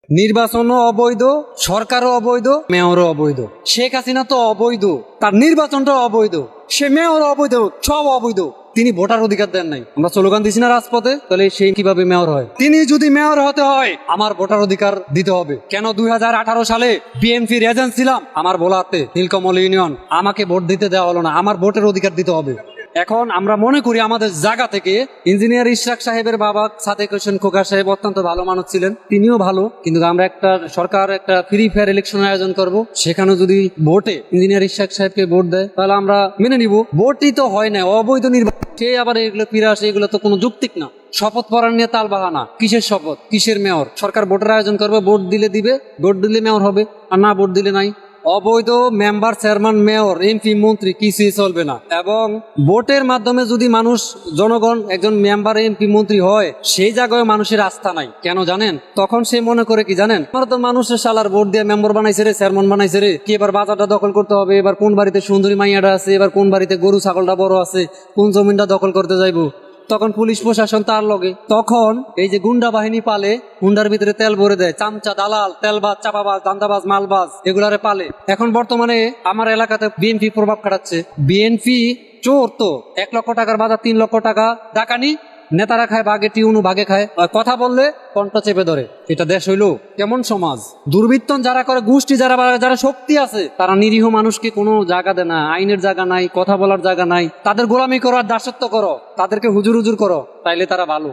নির্বাচনও অবৈধ, সরকারও অবৈধ, মেয়রও অবৈধ। শেখ হাসিনা তো অবৈধ, তার নির্বাচনটাও অবৈধ, সে মেয়র অবৈধ, সব অবৈধ। তিনি ভোটার অধিকার দেন নাই। আমরা স্লোগান দিছি না রাজপথে, তাহলে সে কিভাবে মেয়র হয়? তিনি যদি মেয়র হতে হয় আমার ভোটার অধিকার দিতে হবে। কেন 2018 সালে বিএনপির এজেন্ট ছিলাম, আমার ভোলাতে নীলকমল ইউনিয়ন, আমাকে ভোট দিতে দেওয়া হলো না। আমার ভোটের অধিকার দিতে হবে। এখন আমরা মনে করি আমাদের জায়গা থেকে ইঞ্জিনিয়ার ইশরাক সাহেবের বাবা সাদেক হোসেন খোকা সাহেব অত্যন্ত ভালো মানুষ ছিলেন, তিনিও ভালো, কিন্তু আমরা একটা সরকার একটা ফ্রি ফেয়ার ইলেকশন আয়োজন করব, সেখানে যদি ভোটে ইঞ্জিনিয়ার ইশরাক সাহেবকে ভোট দেয় তাহলে আমরা মেনে নিব। ভোটই তো হয় না, অবৈধ নির্বাচন, সে আবার এগুলো ফিরে আসে, এগুলো তো কোনো যৌক্তিক না। শপথ পড়ার নিয়ে তাল বাহানা, কিসের শপথ, কিসের মেয়র? সরকার ভোটের আয়োজন করবে, ভোট দিলে দিবে, ভোট দিলে মেয়র হবে, আর না ভোট দিলে নাই। অবৈধ মেম্বার, চেয়ারম্যান, মেয়র, এমপি, মন্ত্রী কিছুই চলবে না। এবং ভোটের মাধ্যমে যদি মানুষ, জনগণ একজন মেম্বার, এমপি, মন্ত্রী হয়, সেই জায়গায় মানুষের আস্থা নাই। কেন জানেন? তখন সে মনে করে কি জানেন, আমার তো মানুষের শালার ভোট দিয়ে মেম্বার বানাইছে রে, চেয়ারম্যান বানাইছে রে, কি এবার বাজারটা দখল করতে হবে, এবার কোন বাড়িতে সুন্দরী মাইয়াটা আছে, এবার কোন বাড়িতে গরু ছাগলটা বড় আছে, কোন জমিনটা দখল করতে যাইবো। তখন পুলিশ প্রশাসন তার লগে, তখন এই যে গুন্ডা বাহিনী পালে, গুন্ডার ভিতরে তেল ভরে দেয়, চামচা, দালাল, তেলবাজ, চাপাবাজ, দান্দাবাজ, মালবাজ, এগুলারে পালে। এখন বর্তমানে আমার এলাকাতে বিএনপি প্রভাব খাটাচ্ছে। বিএনপি চোর তো, 1 লক্ষ টাকার বাজার 3 লক্ষ টাকা ডাকানি, নেতারা খায় ভাগে, টিউনু ভাগে খায়, আর কথা বললে কণ্ঠ চেপে ধরে। এটা দেশ হইলো? কেমন সমাজ? দুর্বৃত্তন যারা করে, গোষ্ঠী যারা, যারা শক্তি আছে, তারা নিরীহ মানুষকে কোনো জায়গা দেয় না, আইনের জায়গা নাই, কথা বলার জায়গা নাই। তাদের গোলামি করো আর দাসত্ব করো, তাদেরকে হুজুর হুজুর করো, তাইলে তারা ভালো।